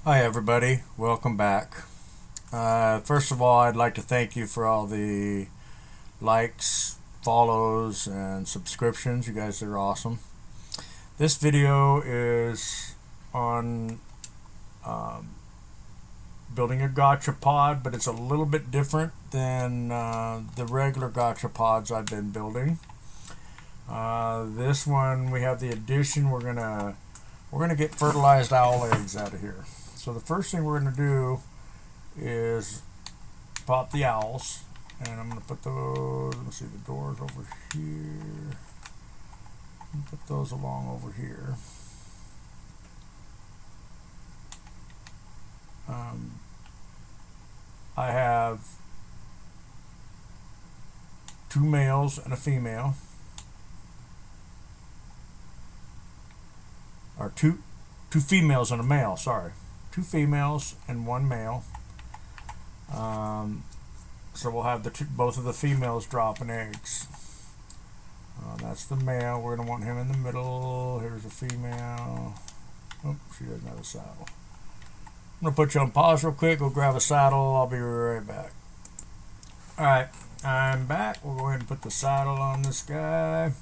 Hi everybody, welcome back. First of all, I'd like to thank you for all the likes, follows, and subscriptions. You guys are awesome. This video is on building a Gacha Pod, but it's a little bit different than the regular Gacha Pods I've been building. This one we have the addition. We're gonna get fertilized owl eggs out of here. So the first thing we're going to do is pop the owls, and I'm going to put those, let me see, the doors over here, put those along over here. I have two males and a female, or two females and a male, sorry. Two females and one male. So we'll have both of the females dropping eggs. That's the male. We're going to want him in the middle. Here's the female. Oh, she doesn't have a saddle. I'm going to put you on pause real quick. Go grab a saddle. I'll be right back. Alright, I'm back. We'll go ahead and put the saddle on this guy.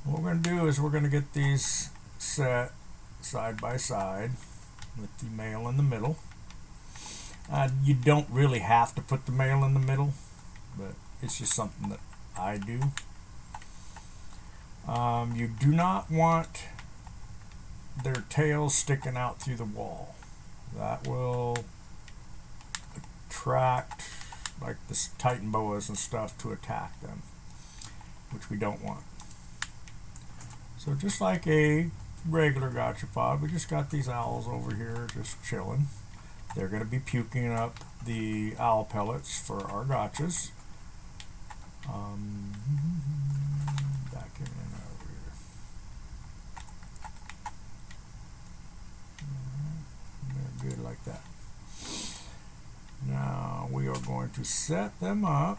What we're going to do is we're going to get these set side by side with the male in the middle. You don't really have to put the male in the middle, but it's just something that I do. You do not want their tails sticking out through the wall. That will attract like the Titan boas and stuff to attack them, which we don't want. So just like a regular Gacha Pod, we just got these owls over here just chilling. They're going to be puking up the owl pellets for our Gachas. Back in over here. Good like that. Now we are going to set them up.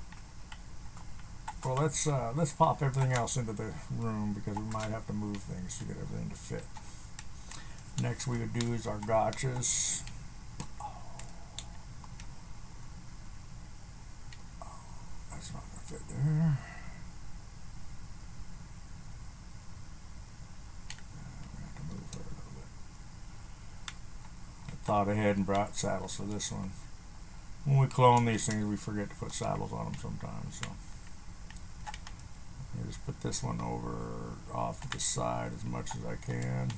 Well, let's pop everything else into the room because we might have to move things to get everything to fit. Next we would do is our Gachas. That's not going to fit there. We have to move her a little bit. I thought ahead and brought saddles for this one. When we clone these things, we forget to put saddles on them sometimes. So. Just put this one over off to the side as much as I can.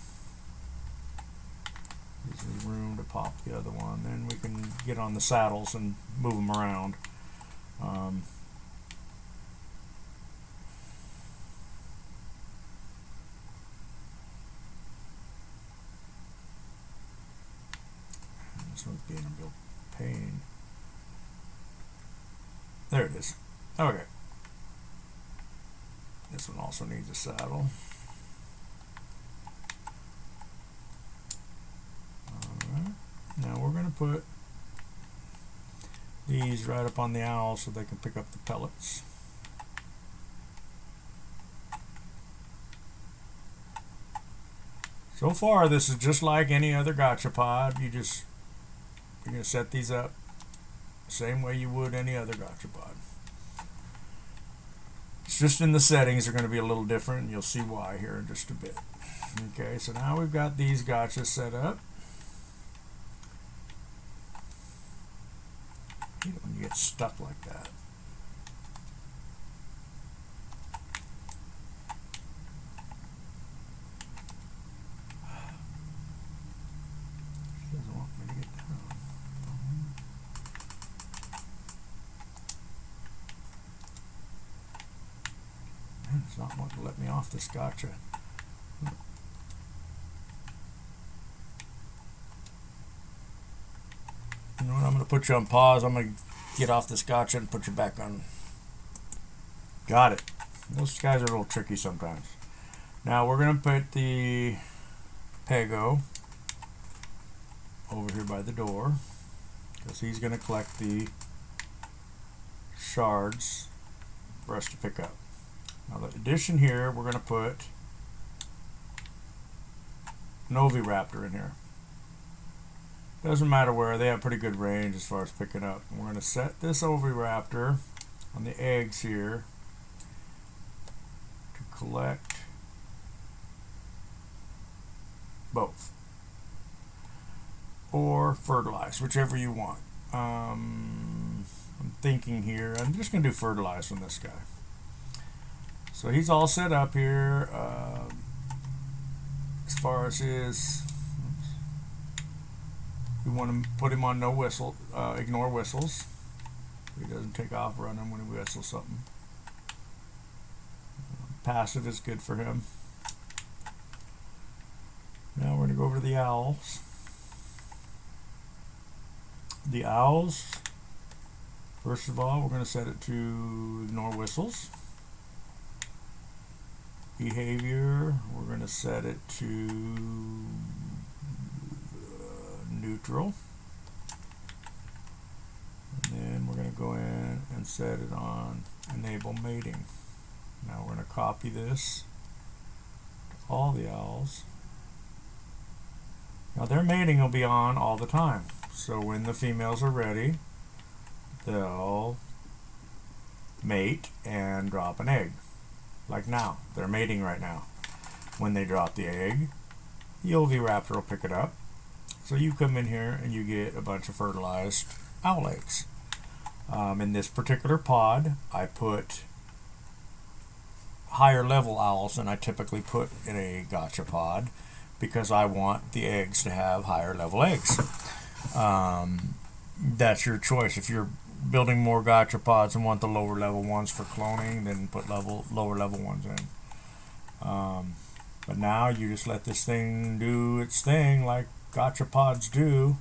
Gives me room to pop the other one. Then we can get on the saddles and move them around. This one's being a real pain. There it is. Okay. This one also needs a saddle. Alright, now we're going to put these right up on the owl so they can pick up the pellets. So far this is just like any other Gacha Pod. You're going to set these up the same way you would any other Gacha Pod. It's just in the settings are going to be a little different, and you'll see why here in just a bit. Okay, so now we've got these Gachas set up. You don't want to get stuck like that. She doesn't want me to get down. It's not wanting to let me off this Gacha. You know what? I'm going to put you on pause. I'm going to get off this Gacha and put you back on. Got it. Those guys are a little tricky sometimes. Now we're going to put the Pego over here by the door because he's going to collect the shards for us to pick up. Now the addition here, we're going to put an oviraptor in here. Doesn't matter where, they have pretty good range as far as picking up. We're going to set this oviraptor on the eggs here to collect both, or fertilize, whichever you want. I'm thinking here, I'm just going to do fertilize on this guy. So he's all set up here. As far as his, we want to put him on no whistle, ignore whistles. He doesn't take off running when he whistles something. Passive is good for him. Now we're going to go over to the owls. The owls, first of all, we're going to set it to ignore whistles. Behavior, we're going to set it to neutral. And then we're going to go in and set it on enable mating. Now we're going to copy this to all the owls. Now their mating will be on all the time. So when the females are ready, they'll mate and drop an egg. Like now, they're mating right now. When they drop the egg, the oviraptor will pick it up. So you come in here and you get a bunch of fertilized owl eggs. In this particular pod, I put higher level owls than I typically put in a Gacha pod, because I want the eggs to have higher level eggs. That's your choice. If you're building more Gacha pods and want the lower level ones for cloning, then put lower level ones in. But now you just let this thing do its thing like Gacha pods do,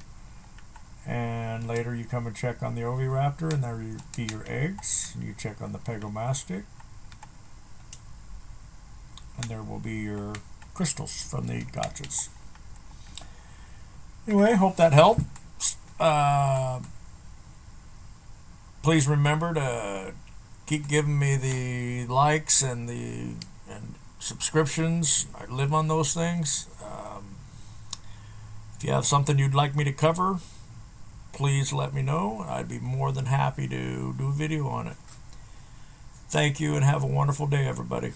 and later you come and check on the oviraptor, and there will be your eggs. You check on the pegomastic, and there will be your crystals from the Gachas. Anyway, hope that helped. Please remember to keep giving me the likes and subscriptions. I live on those things. If you have something you'd like me to cover, please let me know. I'd be more than happy to do a video on it. Thank you and have a wonderful day, everybody.